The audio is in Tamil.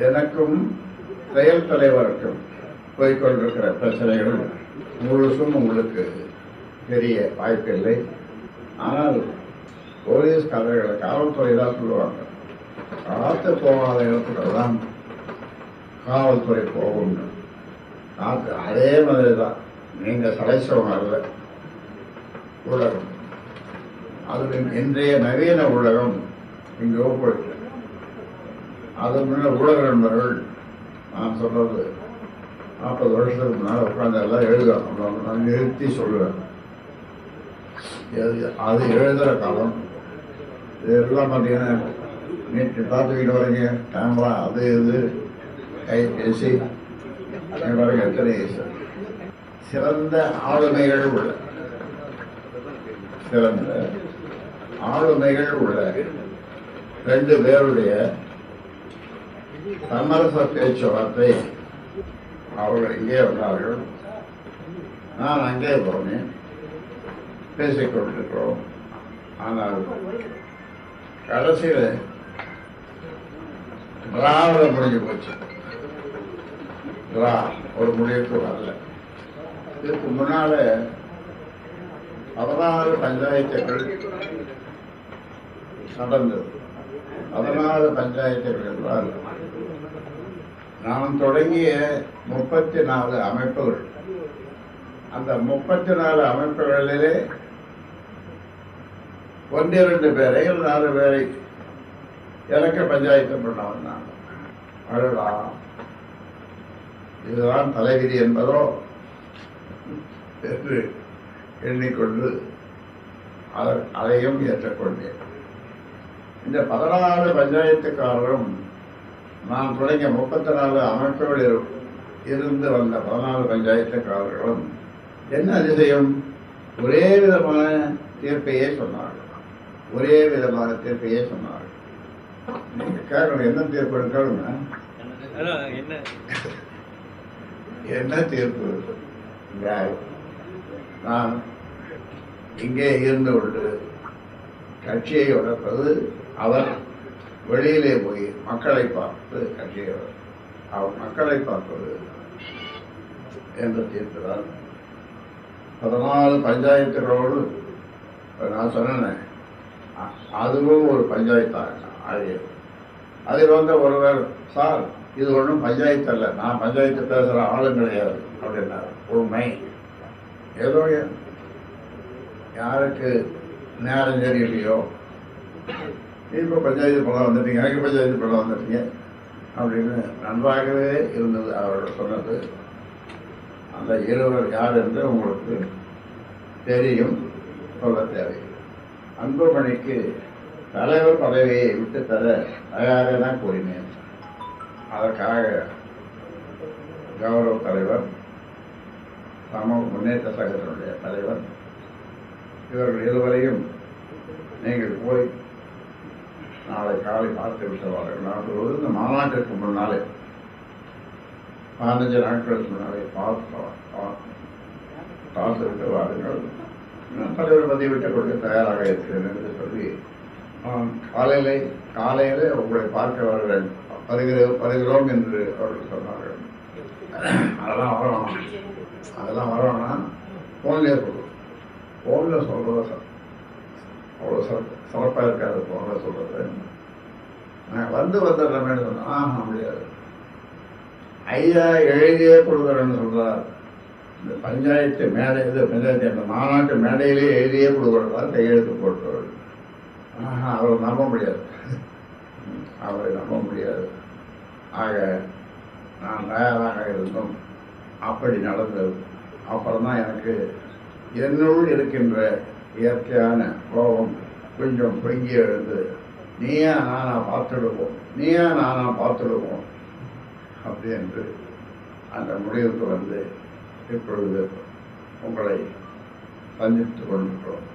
எனக்கும் செயல் தலைவருக்கும் போய்கொண்டிருக்கிற பிரச்சனைகள் முழுசும் உங்களுக்கு தெரிய வாய்ப்பில்லை. ஆனால் போலீஸ்காரர்களை காவல்துறை தான் சொல்லுவாங்க, காத்து போகாத இடத்துல தான் காவல்துறை போகும். காத்து அதே மாதிரி தான். நீங்கள் சளைச்சவங்க அல்ல உலகம். அது இன்றைய நவீன உலகம் இங்கே போயிட்டு அது முன்ன ஊடக நண்பர்கள் நான் சொல்றது 40 வருஷத்துக்கு முன்னால் உட்காந்து எல்லாம் எழுதணும். நான் நிறுத்தி சொல்லுவேன், அது எழுதுகிற காலம். இதெல்லாம் பார்த்தீங்கன்னா நீட்டு பார்த்துக்கிட்டு வரீங்க, கேமரா அது இது கைபேசி பாருங்க, எத்தனை சிறந்த ஆளுமைகள் உள்ள ரெண்டு பேருடைய சமரச பேச்சுவார்த்தை. அவர்கள் இங்கே வந்தார்கள், நான் அங்கே போனேன், பேசிக்கொண்டிருக்கிறோம். ஆனால் கடைசியில் திராவிட முடிஞ்சு போச்சு. ஒரு முடிவுக்கு வரல. இதுக்கு முன்னால 14 பஞ்சாயத்துகள் நடந்தது. 14 பஞ்சாயத்துகள் என்றால் நாம் தொடங்கிய 34 அமைப்புகள். அந்த 34 அமைப்புகளிலே 1-2 பேரை 4 பேரை இறக்க பஞ்சாயத்து பண்ண வந்தாங்க. அழகா இதுதான் தலைவிதி என்பதோ என்று எண்ணிக்கொண்டு அதையும் ஏற்றுக்கொண்டேன். இந்த 14 பஞ்சாயத்துக்காரரும் நான் தொடங்கிய 34 அமைப்புகளில் இருந்து வந்த 14 பஞ்சாயத்துக்காரர்களும் என்ன அதிசயம், ஒரே விதமான தீர்ப்பையே சொன்னார்கள். நீங்க கேட்கணும், என்ன தீர்ப்பு எடுக்கணுங்க? என்ன தீர்ப்பு? நான் இங்கே இருந்து கொண்டு கட்சியை வளர்ப்பது, அவர் வெளியிலே போய் மக்களை பார்த்து கட்சியை அவர் மக்களை பார்ப்பது என்ற தீர்ப்பு தான். 14 பஞ்சாயத்துகளோடு நான் சொன்னேன், அதுவும் ஒரு பஞ்சாயத்தாக ஆகியது. அதில் வந்த ஒருவர், சார் இது ஒன்றும் பஞ்சாயத்து அல்ல, நான் பஞ்சாயத்து பேசுகிற ஆளும் கிடையாது அப்படின்னார். உண்மை. ஏதோ யாருக்கு நேரம் தெரியலையோ, இப்போ பஞ்சாயத்து பணம் வந்துட்டீங்க, எனக்கு பஞ்சாயத்து பணம் வந்துட்டீங்க அப்படின்னு நன்றாகவே இருந்தது அவர்கள் சொன்னது. அந்த இருவர் யார் என்று உங்களுக்கு தெரியும், சொல்ல தேவையில்லை. அன்புமணிக்கு தலைவர் பதவியை விட்டு தர தயாராக தான் கூறினேன். அதற்காக கௌரவ தலைவர், சமூக முன்னேற்ற சங்கத்தினுடைய தலைவர், இவர்கள் இருவரையும் நீங்கள் போய் நாளை காலை பார்த்து விட்டு வாருங்கள். நான் இந்த மாநாட்டிற்கு முன்னாலே 15 நாட்களுக்கு முன்னாலே பார்த்து விட்டு வாருங்கள். தலைவர் பதிவிட்டுக் கொண்டு தயாராக இருக்கிறேன் என்று சொல்லி காலையிலே உங்களை பார்க்க வருகிறோம் என்று அவர்கள் சொன்னார்கள். அதெல்லாம் வரோம்னா ஃபோன்லேயே சொல்லுவோம். ஃபோனில் சொல்கிறது அவ்வளோ சிறப்பாக இருக்காது. ஃபோனில் சொல்கிறது நான் வந்துடுறேன்னு சொன்னேன். முடியாது, ஐயா எழுதியே கொடுக்குறேன்னு சொல்கிறார். இந்த பஞ்சாயத்து மேடை, பஞ்சாயத்து அந்த மாநாட்டு மேடையிலே எழுதியே கொடுக்குறதா கையெழுத்து போட்டவர். அவரை நம்ப முடியாது. ஆக நான் தயாராக இருந்தும் அப்படி நடந்தது. அப்புறம் தான் எனக்கு என்னுள் இருக்கின்ற இயற்கையான கோபம் கொஞ்சம் பொங்கி எழுந்து, நீயா நானா பார்த்துடுவோம் அப்படி என்று அந்த முடிவுக்கு வந்து இப்பொழுது உங்களை சந்தித்து கொண்டிருக்கிறோம்.